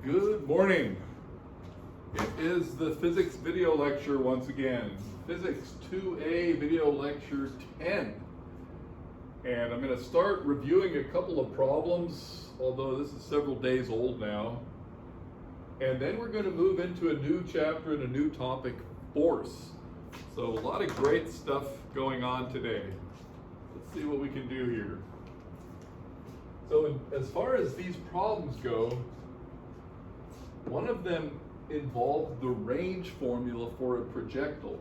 Good morning. It is the physics video lecture once again. Physics 2A video lecture 10. And I'm going to start reviewing a couple of problems, although this is several days old now. And then we're going to move into a new chapter and a new topic, force. So a lot of great stuff going on today. Let's see what we can do here. So as far as these problems go, one of them involved the range formula for a projectile.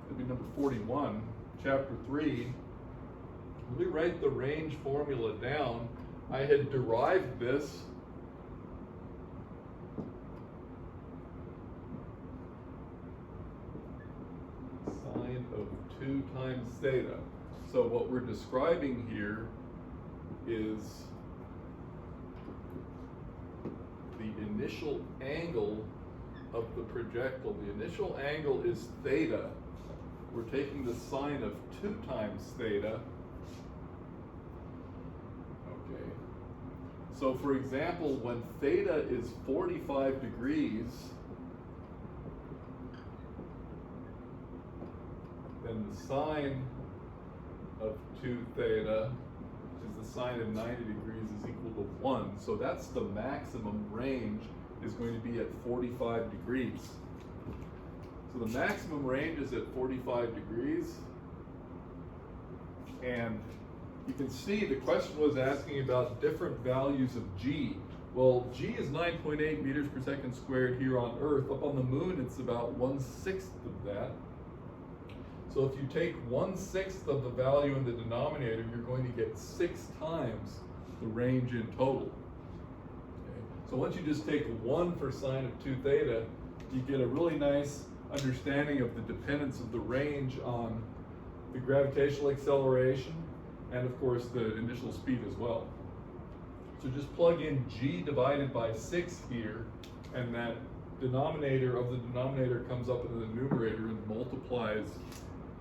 It'd be number 41, chapter 3. Let me write the range formula down. I had derived this sine of 2 times theta. So what we're describing here is the initial angle of the projectile. The initial angle is theta. We're taking the sine of 2 times theta. Okay. So for example, when theta is 45 degrees, then the sine of 2 theta, which is the sine of 90 degrees, is equal to 1. So that's the maximum range is going to be at 45 degrees. So the maximum range is at 45 degrees. And you can see the question was asking about different values of g. Well, g is 9.8 meters per second squared here on Earth. Up on the moon, it's about 1/6 of that. So if you take 1/6 of the value in the denominator, you're going to get 6 times the range in total. Okay. So once you just take 1 for sine of 2 theta, you get a really nice understanding of the dependence of the range on the gravitational acceleration and of course the initial speed as well. So just plug in g divided by 6 here, and that denominator of the denominator comes up in the numerator and multiplies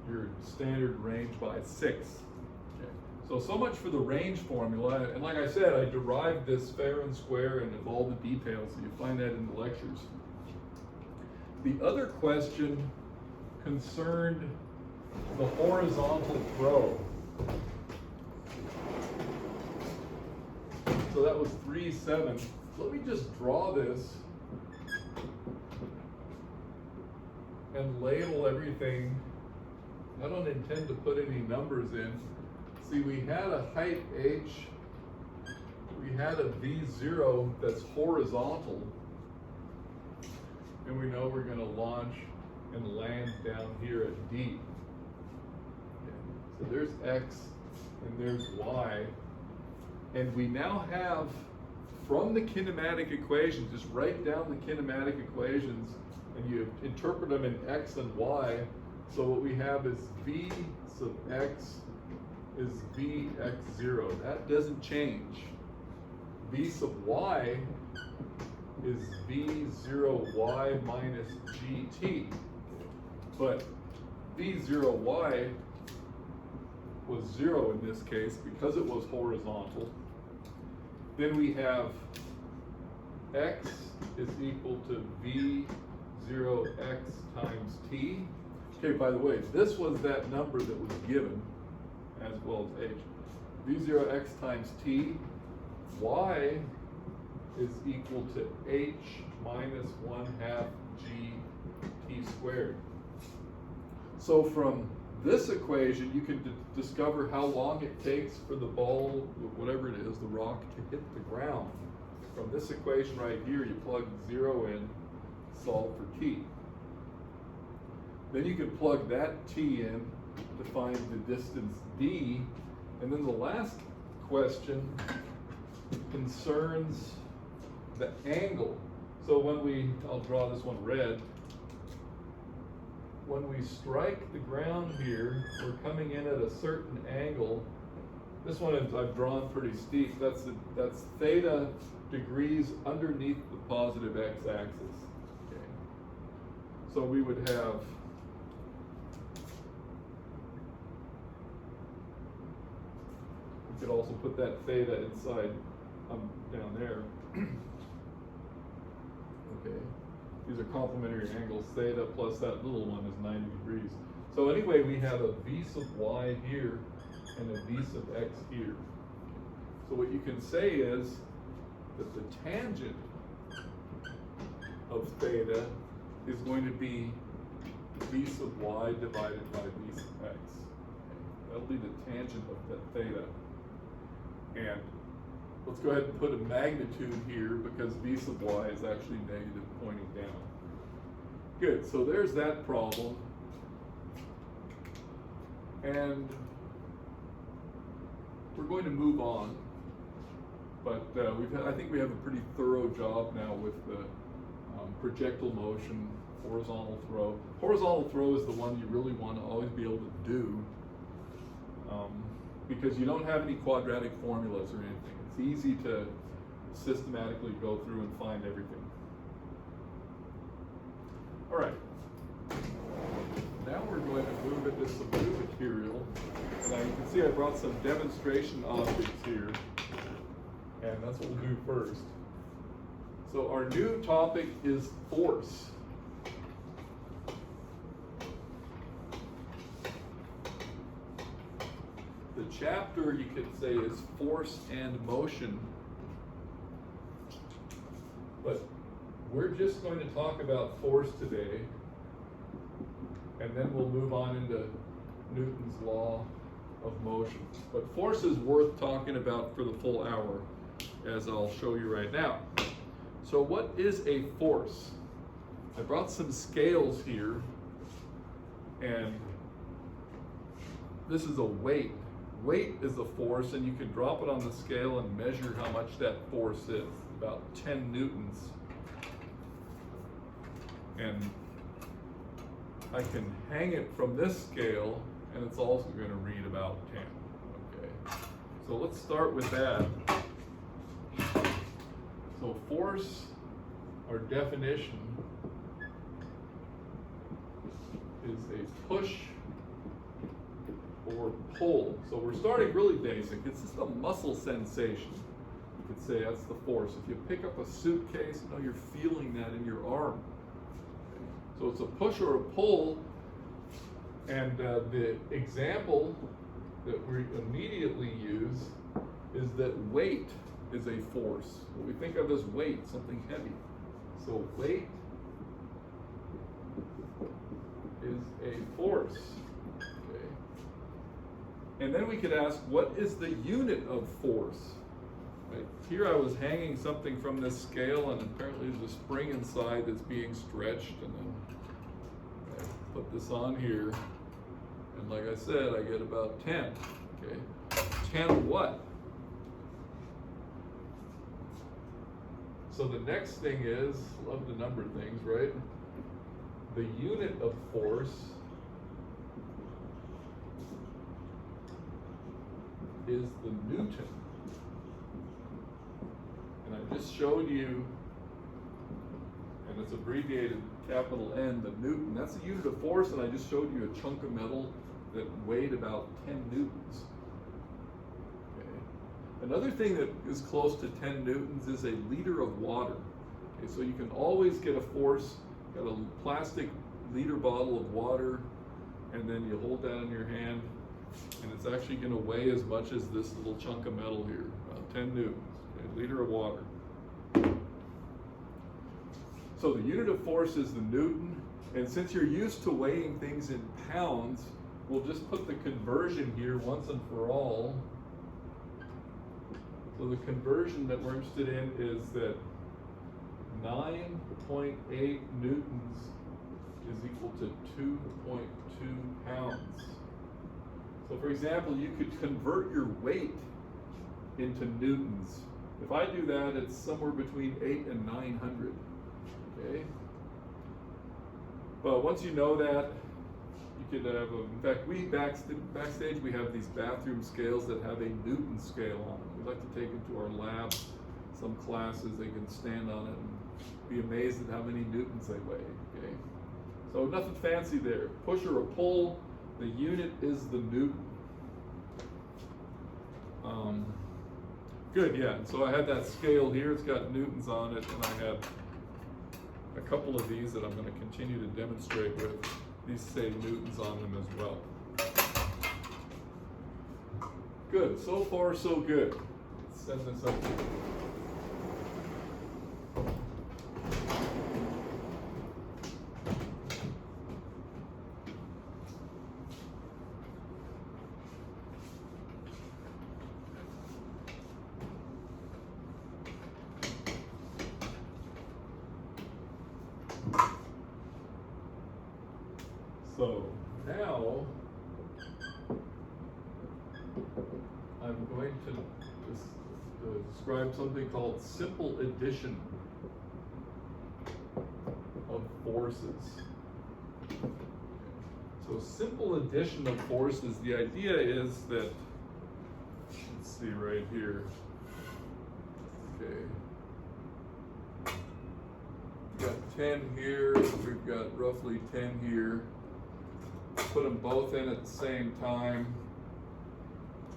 your standard range by 6. Okay. So much for the range formula. And like I said, I derived this fair and square and of all the details, so you find that in the lectures. The other question concerned the horizontal throw. So that was 3-7. Let me just draw this and label everything. I don't intend to put any numbers in. See, we had a height h, we had a v0 that's horizontal, and we know we're going to launch and land down here at D. Okay. So there's x and there's y, and we now have, from the kinematic equations, just write down the kinematic equations and you interpret them in x and y. So what we have is v sub x is vx0. That doesn't change. V sub y is v0y minus gt. But v0y was 0 in this case because it was horizontal. Then we have x is equal to v0x times t. Okay, by the way, this was that number that was given, as well as h. v0x times t, y is equal to h minus 1/2 g t squared. So from this equation, you can discover how long it takes for the ball, whatever it is, the rock, to hit the ground. From this equation right here, you plug 0 in, solve for t. Then you can plug that t in to find the distance d. And then the last question concerns the angle. So I'll draw this one red. When we strike the ground here, we're coming in at a certain angle. This one I've drawn pretty steep. That's theta degrees underneath the positive x-axis. Okay. So we would have could also put that theta inside down there. okay? These are complementary angles. Theta plus that little one is 90 degrees. So anyway, we have a v sub y here and a v sub x here. So what you can say is that the tangent of theta is going to be v sub y divided by v sub x. That'll be the tangent of that theta. And let's go ahead and put a magnitude here because v sub y is actually negative pointing down. Good, so there's that problem. And we're going to move on. But I think we have a pretty thorough job now with the projectile motion, horizontal throw. Horizontal throw is the one you really want to always be able to do because you don't have any quadratic formulas or anything. It's easy to systematically go through and find everything. All right. Now we're going to move into some new material. Now you can see I brought some demonstration objects here, and that's what we'll do first. So our new topic is force. The chapter, you could say, is force and motion. But we're just going to talk about force today, and then we'll move on into Newton's law of motion. But force is worth talking about for the full hour, as I'll show you right now. So what is a force? I brought some scales here, and this is a weight. Weight is a force, and you can drop it on the scale and measure how much that force is, about 10 newtons. And I can hang it from this scale, and it's also going to read about 10. Okay, so let's start with that. So force, our definition, is a push or pull. So we're starting really basic. It's just a muscle sensation. You could say that's the force. If you pick up a suitcase, you know you're feeling that in your arm. So it's a push or a pull. And the example that we immediately use is that weight is a force. What we think of as weight, something heavy. So weight is a force. Okay. And then we could ask, what is the unit of force? Right. Here I was hanging something from this scale, and apparently there's a spring inside that's being stretched, and then I put this on here, and like I said, I get about 10. Okay. 10 what? So the next thing is, love to number things, right? The unit of force is the Newton. And I just showed you, and it's abbreviated capital N, the Newton. That's the unit of force, and I just showed you a chunk of metal that weighed about 10 newtons. Another thing that is close to 10 newtons is a liter of water. Okay, so you can always get a force, got a plastic liter bottle of water, and then you hold that in your hand, and it's actually going to weigh as much as this little chunk of metal here, about 10 newtons, okay, liter of water. So the unit of force is the Newton, and since you're used to weighing things in pounds, we'll just put the conversion here once and for all. So the conversion that we're interested in is that 9.8 newtons is equal to 2.2 pounds. So for example, you could convert your weight into newtons. If I do that, it's somewhere between 8 and 900, okay? But once you know that, you could have, in fact, we backstage we have these bathroom scales that have a Newton scale on them. We like to take them to our lab, some classes, they can stand on it and be amazed at how many newtons they weigh, okay? So nothing fancy there. Push or a pull, the unit is the Newton. Good, yeah, so I had that scale here, it's got newtons on it, and I had a couple of these that I'm going to continue to demonstrate with. These say newtons on them as well. Good, so far so good. Let's send this up here. So now I'm going to describe something called simple addition of forces. So simple addition of forces, the idea is that, let's see right here. Okay. We've got 10 here, we've got roughly 10 here. Put them both in at the same time,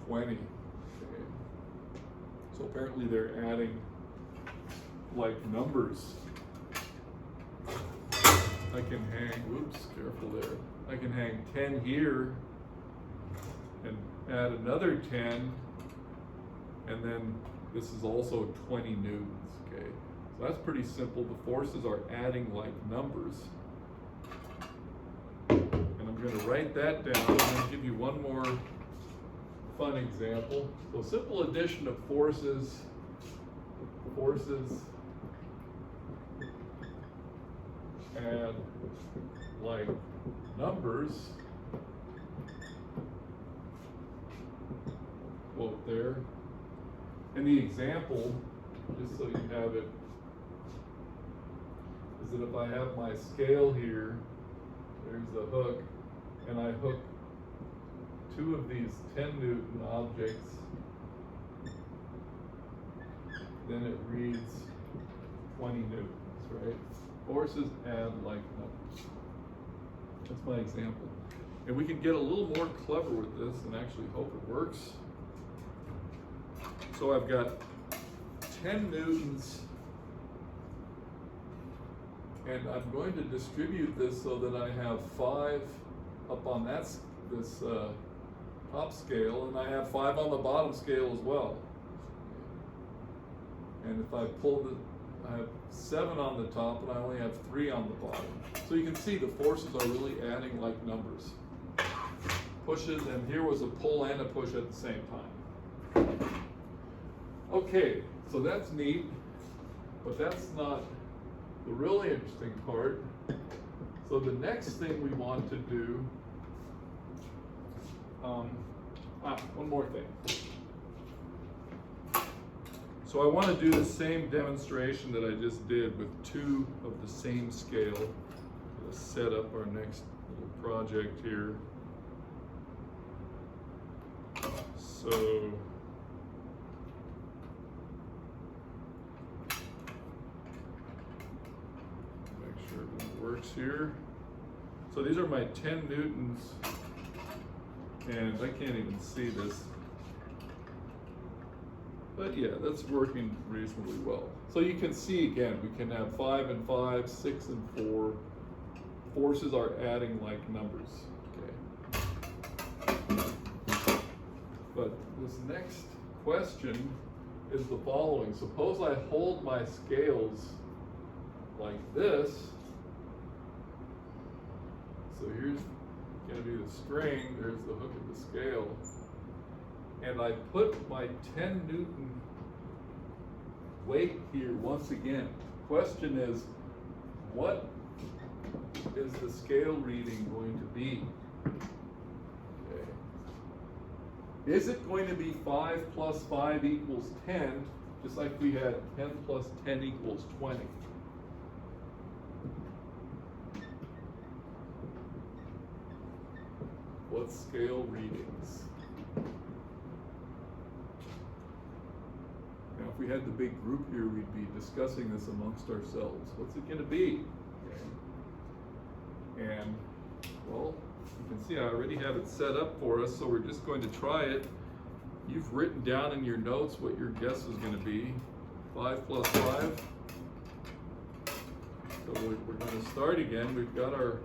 20. Okay. So apparently they're adding like numbers. I can hang, whoops, careful there. I can hang 10 here and add another 10, and then this is also 20 newtons, okay? So that's pretty simple. The forces are adding like numbers. I'm going to write that down. I'm going to give you one more fun example. So simple addition of forces add like numbers. Quote there. And the example, just so you have it, is that if I have my scale here, there's the hook, and I hook two of these 10 Newton objects, then it reads 20 newtons, right? Forces add like numbers. That's my example. And we can get a little more clever with this and actually hope it works. So I've got 10 newtons, and I'm going to distribute this so that I have 5 up on this top scale, and I have 5 on the bottom scale as well. And if I pull I have 7 on the top, and I only have 3 on the bottom. So you can see the forces are really adding like numbers. Pushes, and here was a pull and a push at the same time. Okay, so that's neat, but that's not the really interesting part. So the next thing we want to do, one more thing. So I want to do the same demonstration that I just did with 2 of the same scale. Let's set up our next little project here. So make sure everything works here. So these are my 10 newtons, and I can't even see this. But yeah, that's working reasonably well. So you can see again, we can have 5 and 5, 6 and 4. Forces are adding like numbers, okay? But this next question is the following. Suppose I hold my scales like this. So here's going to be the string, there's the hook of the scale. And I put my 10 Newton weight here once again. Question is, what is the scale reading going to be? Okay. Is it going to be 5 plus 5 equals 10, just like we had 10 plus 10 equals 20? What scale readings? Now, if we had the big group here, we'd be discussing this amongst ourselves. What's it going to be? Okay. And, well, you can see I already have it set up for us, so we're just going to try it. You've written down in your notes what your guess is going to be. 5 plus 5. So we're going to start again. We've got our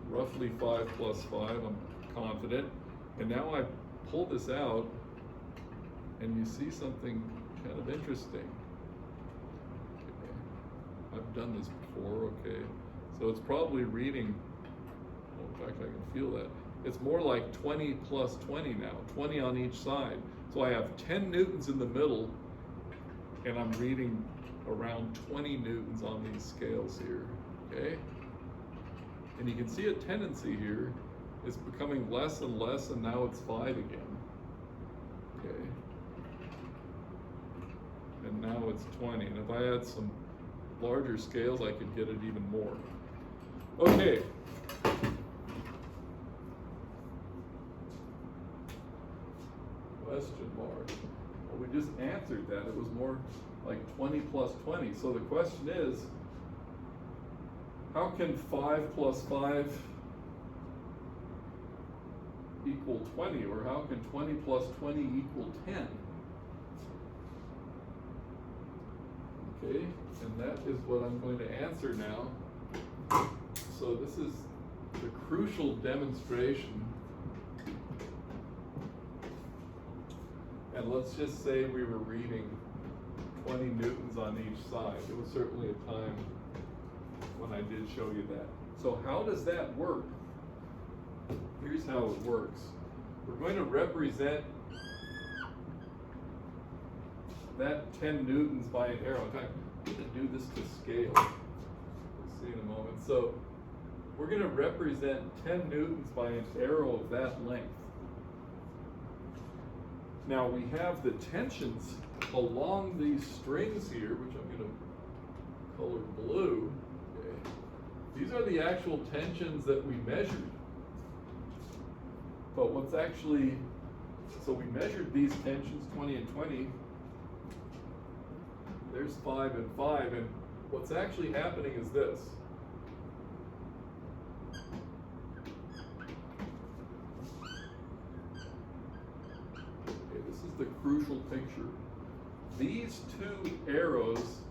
roughly 5 plus 5, I'm confident. And now I pull this out, and you see something kind of interesting. Okay. I've done this before, okay. So it's probably reading, well, in fact I can feel that. It's more like 20 plus 20 now, 20 on each side. So I have 10 newtons in the middle, and I'm reading around 20 newtons on these scales here, okay? And you can see a tendency here. It's becoming less and less, and now it's 5 again, okay? And now it's 20, and if I had some larger scales, I could get it even more. Okay. Question mark. Well, we just answered that. It was more like 20 plus 20. So the question is, how can 5 plus 5 equal 20? Or how can 20 plus 20 equal 10? Okay, and that is what I'm going to answer now. So this is the crucial demonstration. And let's just say we were reading 20 newtons on each side. There was certainly a time when I did show you that. So how does that work? Here's how it works. We're going to represent that 10 newtons by an arrow. In fact, I'm going to do this to scale. We'll see in a moment. So we're going to represent 10 newtons by an arrow of that length. Now we have the tensions along these strings here, which I'm going to color blue. Okay. These are the actual tensions that we measured. But what's actually, so we measured these tensions, 20 and 20. There's 5 and 5, and what's actually happening is this. The crucial picture. These two arrows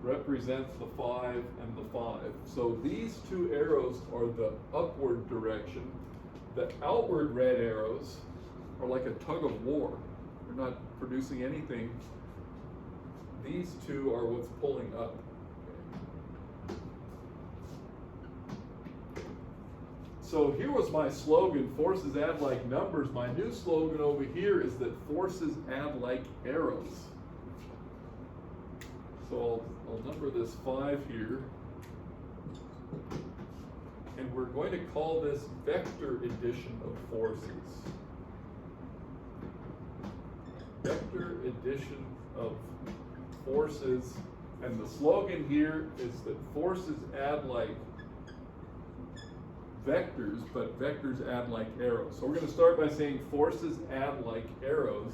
represent the 5 and the 5. So these two arrows are the upward direction. The outward red arrows are like a tug of war. They're not producing anything. These two are what's pulling up. So here was my slogan, forces add like numbers. My new slogan over here is that forces add like arrows. So I'll number this 5 here. And we're going to call this vector addition of forces. Vector addition of forces. And the slogan here is that forces add like vectors, but vectors add like arrows. So we're going to start by saying forces add like arrows.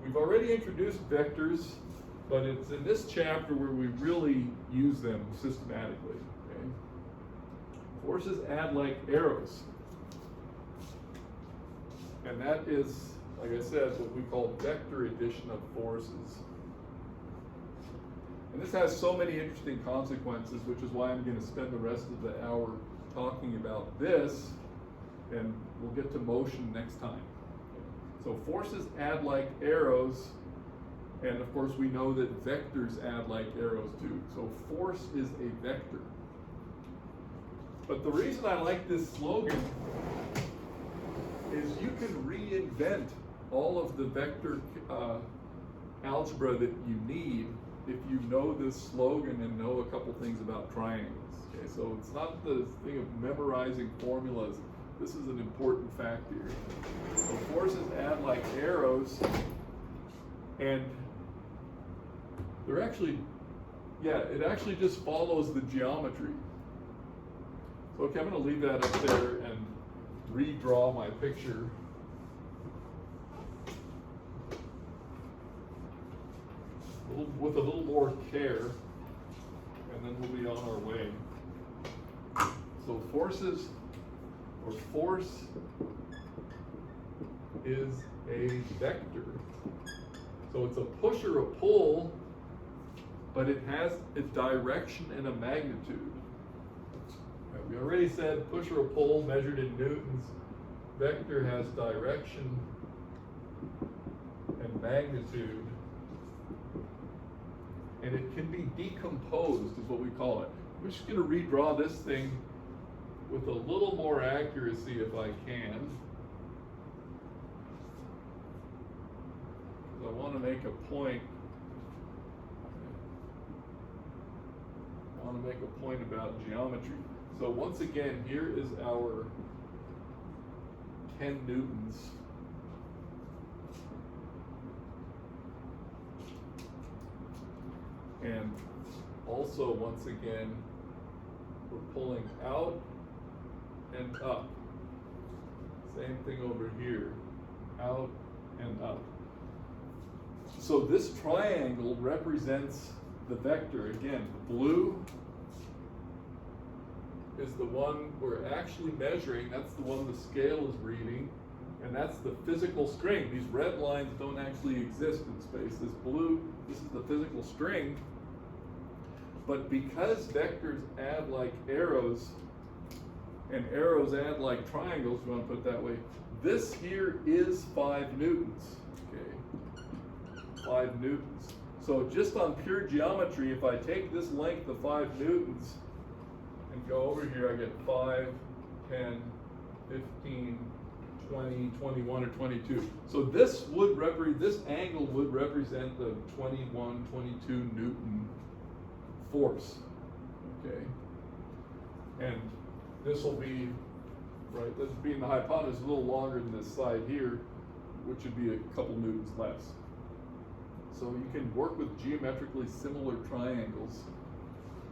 We've already introduced vectors, but it's in this chapter where we really use them systematically. Okay? Forces add like arrows. And that is, like I said, what we call vector addition of forces. And this has so many interesting consequences, which is why I'm going to spend the rest of the hour talking about this, and we'll get to motion next time. So forces add like arrows, and of course we know that vectors add like arrows too. So force is a vector. But the reason I like this slogan is you can reinvent all of the vector algebra that you need if you know this slogan and know a couple things about triangles. Okay, so it's not the thing of memorizing formulas. This is an important fact here. So forces add like arrows, and they're actually, it actually just follows the geometry. So okay, I'm going to leave that up there and redraw my picture. With a little more care, and then we'll be on our way. So forces, or force, is a vector. So it's a push or a pull, but it has a direction and a magnitude. Right, we already said push or a pull measured in newtons. Vector has direction and magnitude. And it can be decomposed, is what we call it. I'm just going to redraw this thing with a little more accuracy if I can. Because I want to make a point. I want to make a point about geometry. So once again, here is our 10 newtons. And also, once again, we're pulling out and up. Same thing over here, out and up. So this triangle represents the vector. Again, blue is the one we're actually measuring. That's the one the scale is reading. And that's the physical string. These red lines don't actually exist in space. This blue, this is the physical string. But because vectors add like arrows, and arrows add like triangles, if you want to put it that way, this here is 5 newtons, okay? 5 newtons. So just on pure geometry, if I take this length of 5 newtons and go over here, I get 5, 10, 15, 20, 21, or 22. So this would this angle would represent the 21, 22 Newton force, okay? And this will be, right, this being the hypotenuse is a little longer than this side here, which would be a couple newtons less. So you can work with geometrically similar triangles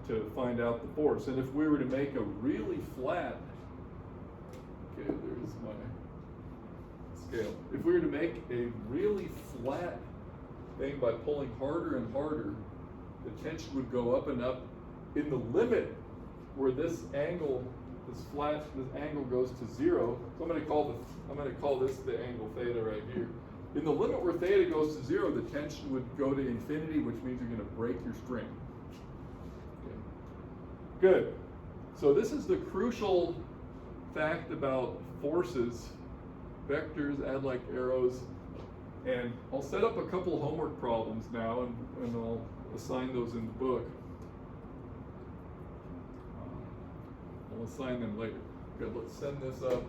to find out the force. And if we were to make a really flat, okay, there's my scale. If we were to make a really flat thing by pulling harder and harder, the tension would go up and up. In the limit where this angle, this angle goes to 0, so I'm going to call this the angle theta right here. In the limit where theta goes to 0, the tension would go to infinity, which means you're going to break your string. Okay. Good. So this is the crucial fact about forces. Vectors add like arrows. And I'll set up a couple of homework problems now, and I'll assign those in the book. I'll assign them later. Good, let's send this up.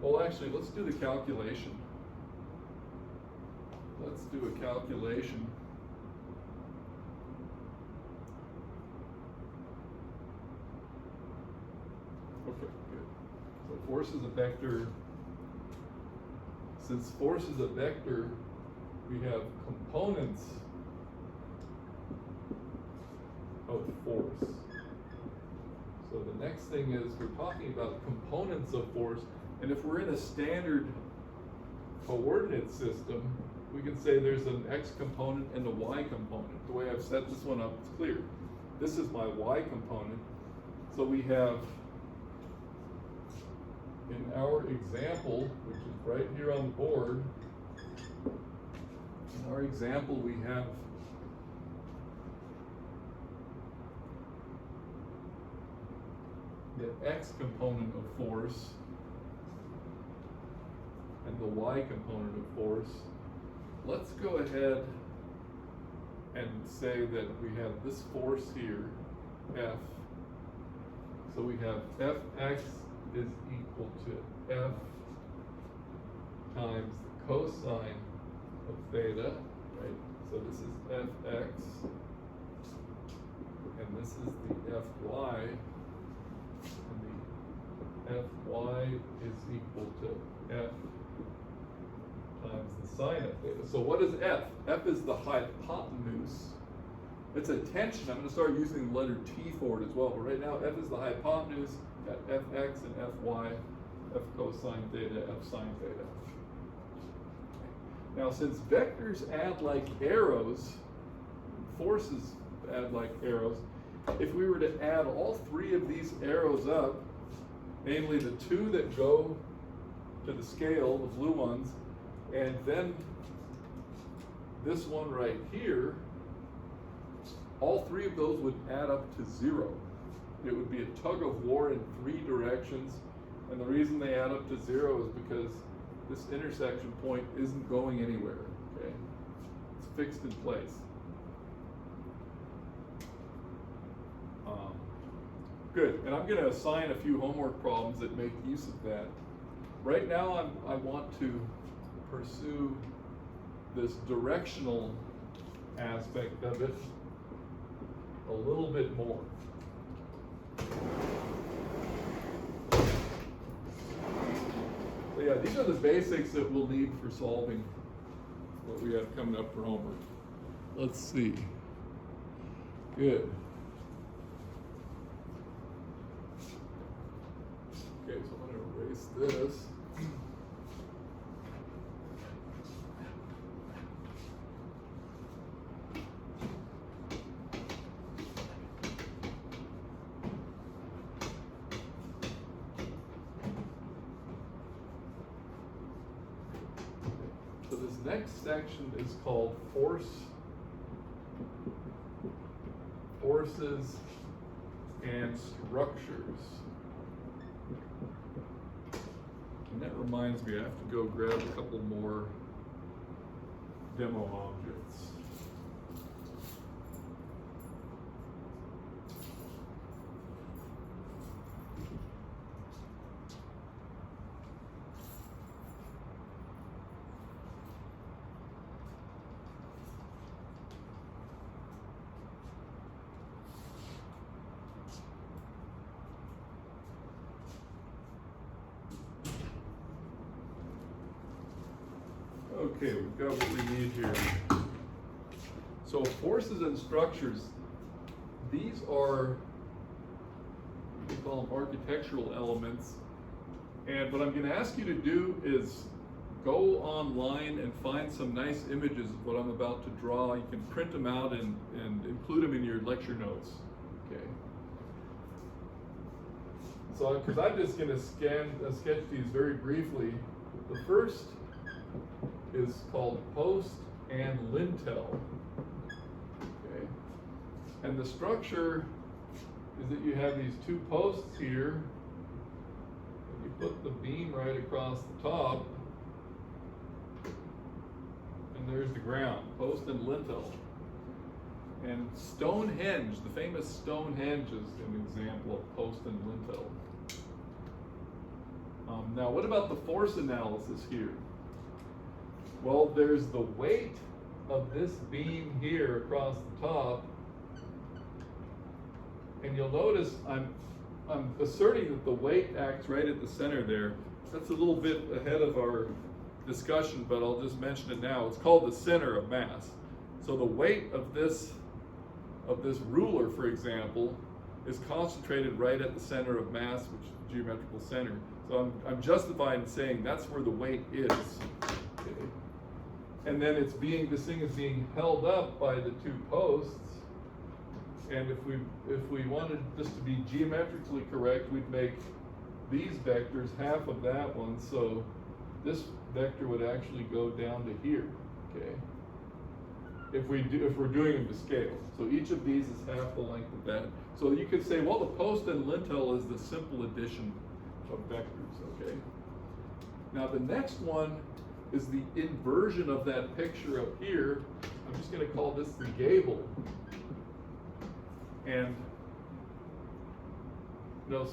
Well, actually, let's do the calculation. Let's do a calculation. Okay, good. So force is a vector. Since force is a vector, we have components of force. So the next thing is we're talking about components of force, and if we're in a standard coordinate system, we can say there's an x component and a y component. The way I've set this one up is clear. This is my y component. So we have, in our example, which is right here on the board, in our example we have the x component of force and the y component of force. Let's go ahead and say that we have this force here, F. So we have Fx is equal to F times the cosine of theta, right? So this is Fx, and this is the Fy, and the Fy is equal to F times the sine of theta. So what is F? F is the hypotenuse. It's a tension. I'm going to start using the letter T for it as well, but right now F is the hypotenuse. Got Fx and Fy, F cosine theta, F sine theta. Now since vectors add like arrows, forces add like arrows, if we were to add all 3 of these arrows up, namely the 2 that go to the scale, the blue ones, and then this one right here, all three of those would add up to 0. It would be a tug of war in 3 directions, and the reason they add up to 0 is because this intersection point isn't going anywhere, okay? It's fixed in place. Good, and I'm gonna assign a few homework problems that make use of that. Right now, I want to pursue this directional aspect of it a little bit more. So yeah, these are the basics that we'll need for solving what we have coming up for homework. Let's see. Good. Okay, so I'm going to erase this. So this next section is called forces and structures. And that reminds me, I have to go grab a couple more demo objects. Okay, we've got what we need here. So forces and structures, these are, we call them architectural elements. And what I'm going to ask you to do is go online and find some nice images of what I'm about to draw. You can print them out and include them in your lecture notes. Okay. So, because I'm just going to sketch these very briefly. The first is called post and lintel. Okay. And the structure is that you have these 2 posts here, and you put the beam right across the top, and there's the ground, post and lintel. And Stonehenge, the famous Stonehenge, is an example of post and lintel. Now, what about the force analysis here? Well, there's the weight of this beam here across the top, and you'll notice I'm asserting that the weight acts right at the center there. That's a little bit ahead of our discussion, but I'll just mention it now. It's called the center of mass. So the weight of this ruler, for example, is concentrated right at the center of mass, which is the geometrical center. So I'm justified in saying that's where the weight is. Okay. And then this thing is being held up by the 2 posts. And if we wanted this to be geometrically correct, we'd make these vectors half of that one. So this vector would actually go down to here. Okay. If we're doing them to scale. So each of these is half the length of that. So you could say, well, the post and lintel is the simple addition of vectors, okay? Now the next one is the inversion of that picture up here. I'm just gonna call this the gable. And you know,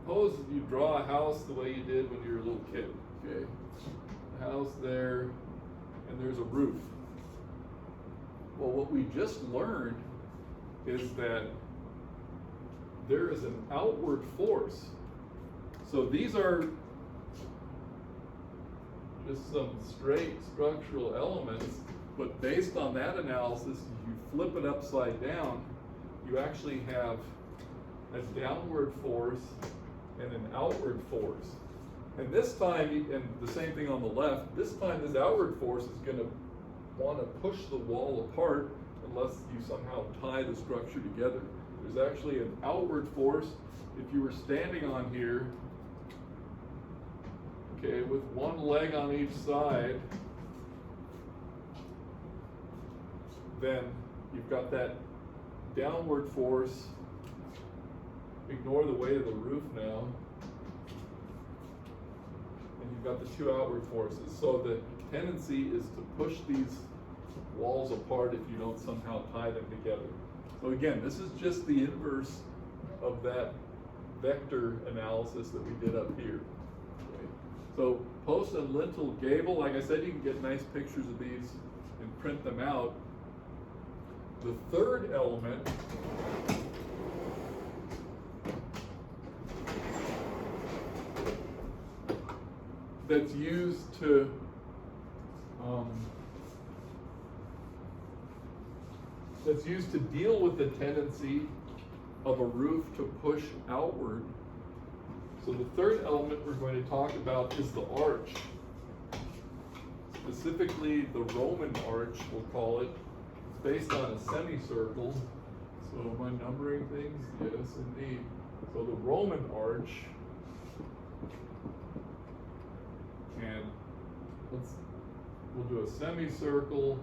suppose you draw a house the way you did when you were a little kid, okay? A house there, and there's a roof. Well, what we just learned is that there is an outward force. So these are just some straight structural elements, but based on that analysis, if you flip it upside down, you actually have a downward force and an outward force. And this time, and the same thing on the left, this time this outward force is going to want to push the wall apart unless you somehow tie the structure together. There's actually an outward force. If you were standing on here, okay, with one leg on each side, then you've got that downward force. Ignore the weight of the roof now. And you've got the two outward forces. So the tendency is to push these walls apart if you don't somehow tie them together. So again, this is just the inverse of that vector analysis that we did up here. Okay. So post and lintel gable, like I said, you can get nice pictures of these and print them out. The third element that's used to deal with the tendency of a roof to push outward. So the third element we're going to talk about is the arch. Specifically the Roman arch, we'll call it. It's based on a semicircle. So am I numbering things? Yes, indeed. So the Roman arch, and we'll do a semicircle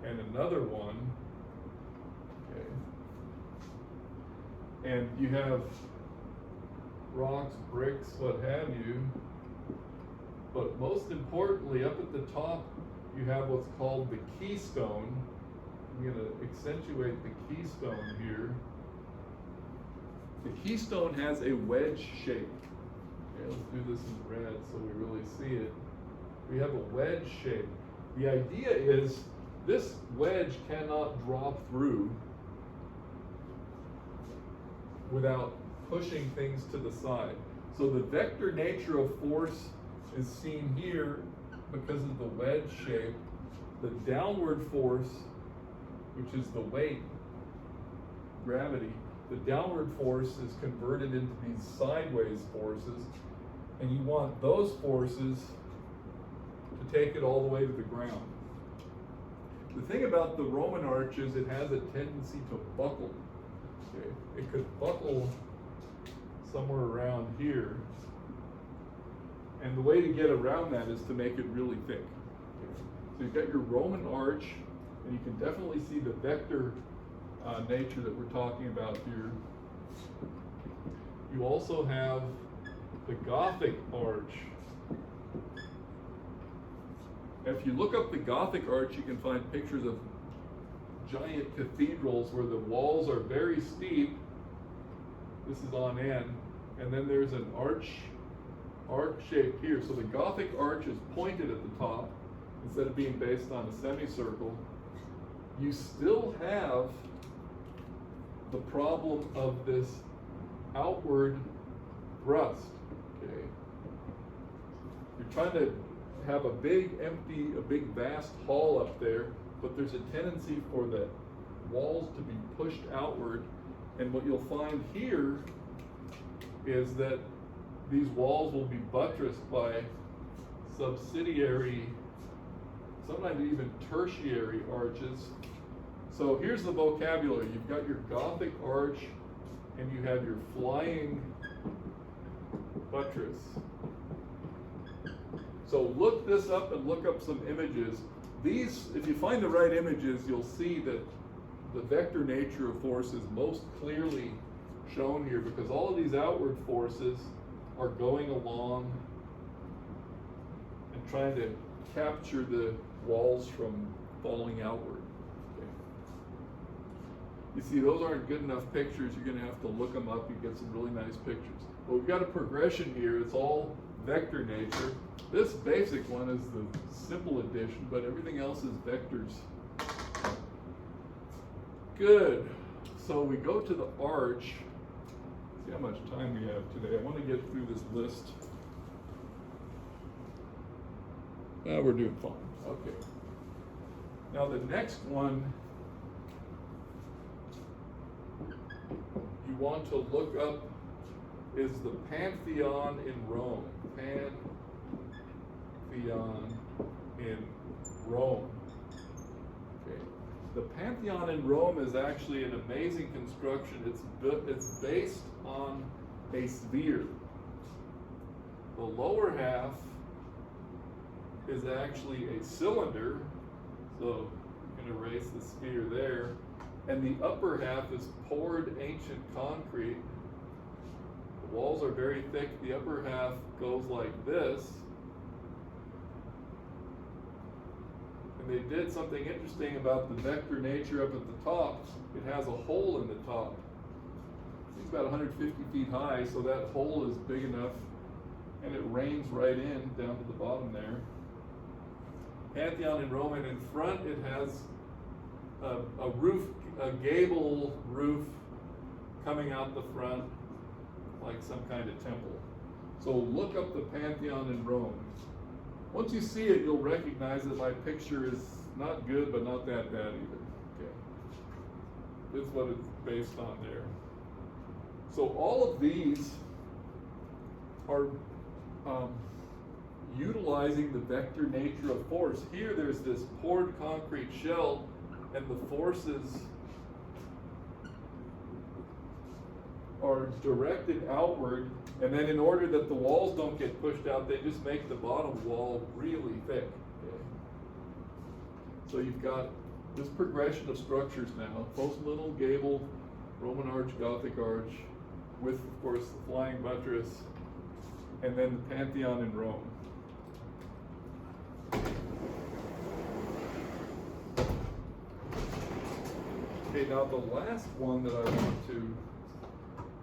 and another one. Okay. And you have rocks, bricks, what have you. But most importantly, up at the top, you have what's called the keystone. I'm going to accentuate the keystone here. The keystone has a wedge shape. Okay, let's do this in red so we really see it. We have a wedge shape. The idea is this wedge cannot drop through without pushing things to the side. So the vector nature of force is seen here because of the wedge shape. The downward force, which is the weight, gravity, the downward force is converted into these sideways forces, and you want those forces to take it all the way to the ground. The thing about the Roman arch is it has a tendency to buckle. Okay? It could buckle somewhere around here, and the way to get around that is to make it really thick. Okay? So you've got your Roman arch, and you can definitely see the vector nature that we're talking about here. You also have the Gothic arch. If you look up the Gothic arch, you can find pictures of giant cathedrals where the walls are very steep. This is on end, and then there's an arch shape here. So the Gothic arch is pointed at the top instead of being based on a semicircle. You still have the problem of this outward thrust. Okay, you're trying to have a big vast hall up there, but there's a tendency for the walls to be pushed outward. And what you'll find here is that these walls will be buttressed by subsidiary, sometimes even tertiary arches. So here's the vocabulary. You've got your Gothic arch, and you have your flying buttress. So look this up and look up some images. These, if you find the right images, you'll see that the vector nature of force is most clearly shown here, because all of these outward forces are going along and trying to capture the walls from falling outward. Okay. You see, those aren't good enough pictures. You're going to have to look them up. You get some really nice pictures. But we've got a progression here. It's all vector nature. This basic one is the simple addition, but everything else is vectors. Good. So we go to the arch. See how much time we have today. I want to get through this list. We're doing fine. Okay. Now the next one you want to look up is the Pantheon in Rome. Pantheon in Rome. Okay. The Pantheon in Rome is actually an amazing construction. It's based on a sphere. The lower half is actually a cylinder. So you and erase the sphere there. And the upper half is poured ancient concrete. The walls are very thick. The upper half goes like this. And they did something interesting about the vector nature up at the top. It has a hole in the top. It's about 150 feet high, so that hole is big enough, and it rains right in down to the bottom there. Pantheon in Rome, and in front it has a roof, a gable roof coming out the front like some kind of temple. So look up the Pantheon in Rome. Once you see it, you'll recognize that my picture is not good, but not that bad either. Okay, this is what it's based on there. So all of these are utilizing the vector nature of force. Here there's this poured concrete shell, and the forces are directed outward, and then in order that the walls don't get pushed out, they just make the bottom wall really thick. Okay. So you've got this progression of structures now: post-lintel, gable, Roman arch, Gothic arch, with, of course, the flying buttress, and then the Pantheon in Rome. Okay, now the last one that I want to,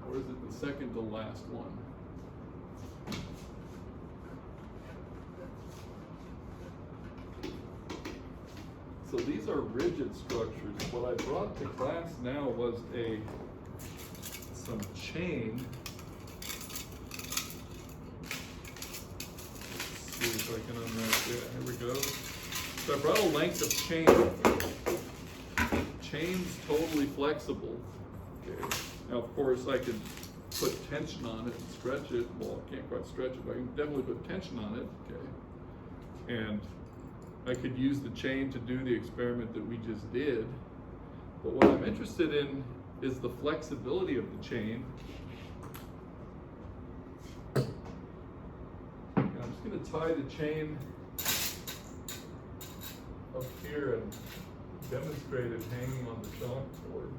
or is it the second to last one? So these are rigid structures. What I brought to class now was some chain. Let's see if I can unwrap it. Here we go. So I brought a length of chain. Chain's totally flexible. Okay. Now, of course, I could put tension on it and stretch it. Well, I can't quite stretch it, but I can definitely put tension on it. Okay. And I could use the chain to do the experiment that we just did. But what I'm interested in is the flexibility of the chain. And I'm just going to tie the chain up here and demonstrate it hanging on the chalkboard.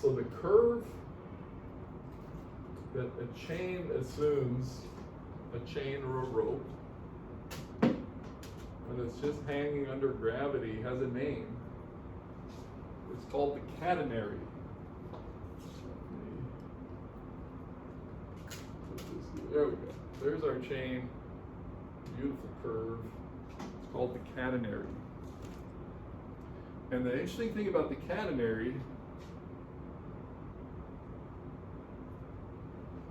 So the curve that a chain assumes, a chain or a rope, when it's just hanging under gravity, has a name. It's called the catenary. There we go. There's our chain. Beautiful curve. It's called the catenary. And the interesting thing about the catenary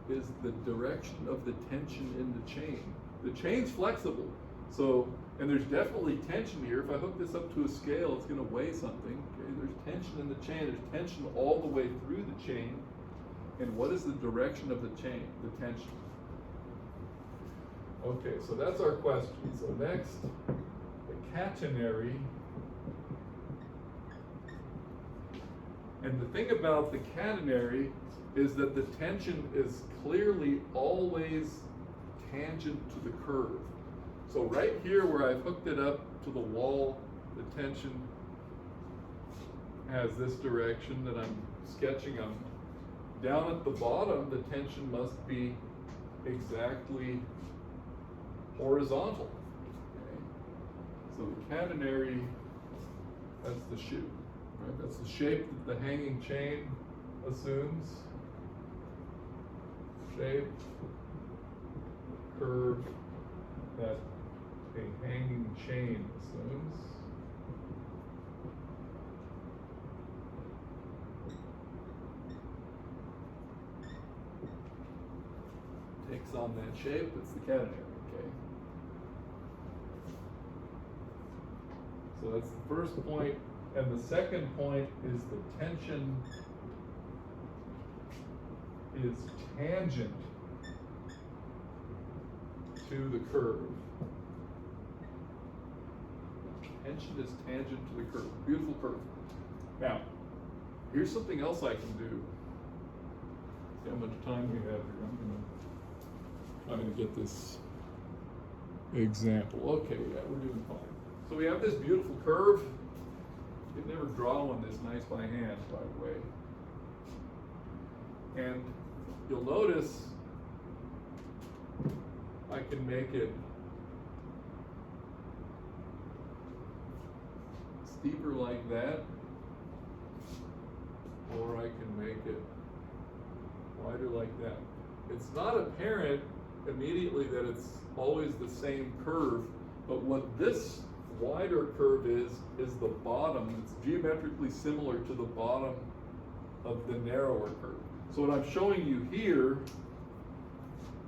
is the direction of the tension in the chain. The chain's flexible, so, and there's definitely tension here. If I hook this up to a scale, it's going to weigh something. Okay, there's tension in the chain. There's tension all the way through the chain. And what is the direction of the chain, the tension? Okay, so that's our question. So next, the catenary. And the thing about the catenary is that the tension is clearly always tangent to the curve. So right here where I've hooked it up to the wall, the tension has this direction that I'm sketching on. Down at the bottom, the tension must be exactly horizontal. Okay. So the catenary, that's the shoe, right? That's the shape that the hanging chain assumes. Shape, curve that a hanging chain assumes. Takes on that shape, it's the catenary, okay? So that's the first point, and the second point is the tension is tangent to the curve. Tension is tangent to the curve. Beautiful curve. Now, here's something else I can do. See how much time we have here. I'm gonna get this example. Okay, yeah, we're doing fine. So we have this beautiful curve. You could never draw one this nice by hand, by the way. And you'll notice I can make it steeper like that, or I can make it wider like that. It's not apparent immediately that it's always the same curve, but what this wider curve is the bottom. It's geometrically similar to the bottom of the narrower curve. So what I'm showing you here,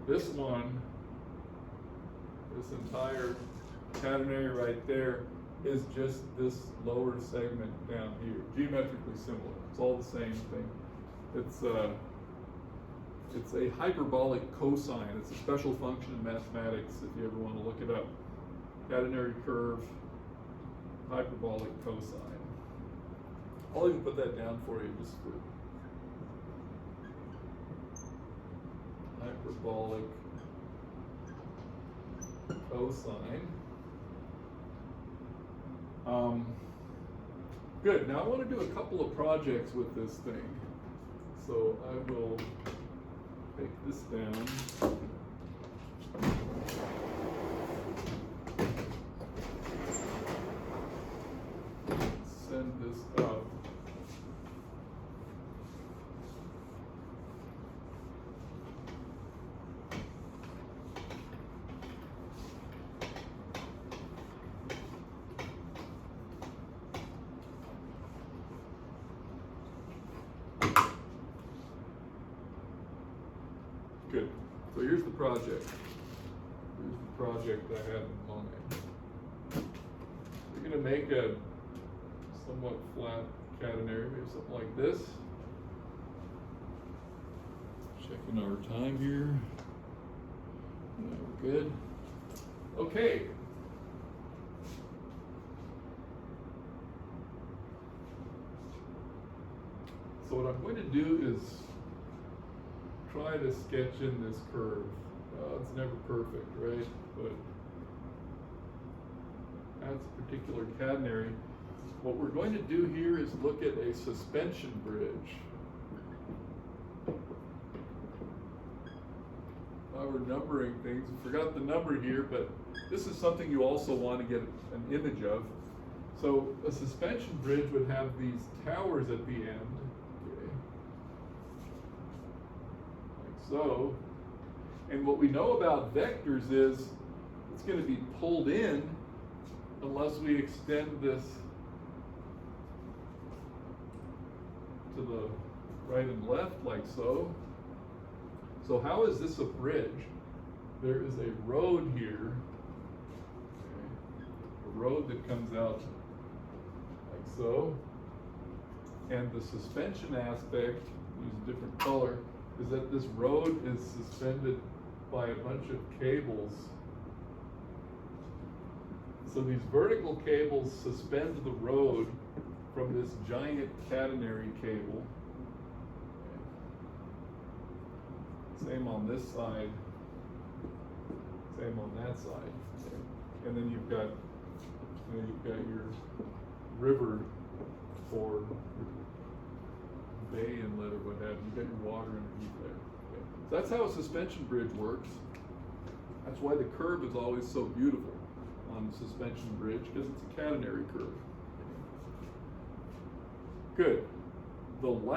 this one, this entire catenary right there, is just this lower segment down here, geometrically similar. It's all the same thing. It's a hyperbolic cosine. It's a special function in mathematics if you ever want to look it up. Catenary curve, hyperbolic cosine. I'll even put that down for you just for hyperbolic cosine. Good, now I want to do a couple of projects with this thing. So I will take this down. Send this up. Good. So here's the project. Here's the project I have in mind. We're going to make a somewhat flat catenary, maybe something like this. Checking our time here. Yeah, we're good. Okay. So what I'm going to do is try to sketch in this curve. It's never perfect, right? But that's a particular catenary. What we're going to do here is look at a suspension bridge. We're numbering things. I forgot the number here, but this is something you also want to get an image of. So a suspension bridge would have these towers at the end. So, and what we know about vectors is it's going to be pulled in unless we extend this to the right and left like so. So how is this a bridge? There is a road here, a road that comes out like so, and the suspension aspect, use a different color, is that this road is suspended by a bunch of cables. So these vertical cables suspend the road from this giant catenary cable. Same on this side, same on that side. And then you've got your river or bay inlet or what have you. You've got your water underneath there. Okay. So that's how a suspension bridge works. That's why the curve is always so beautiful on the suspension bridge, because it's a catenary curve. Good. The last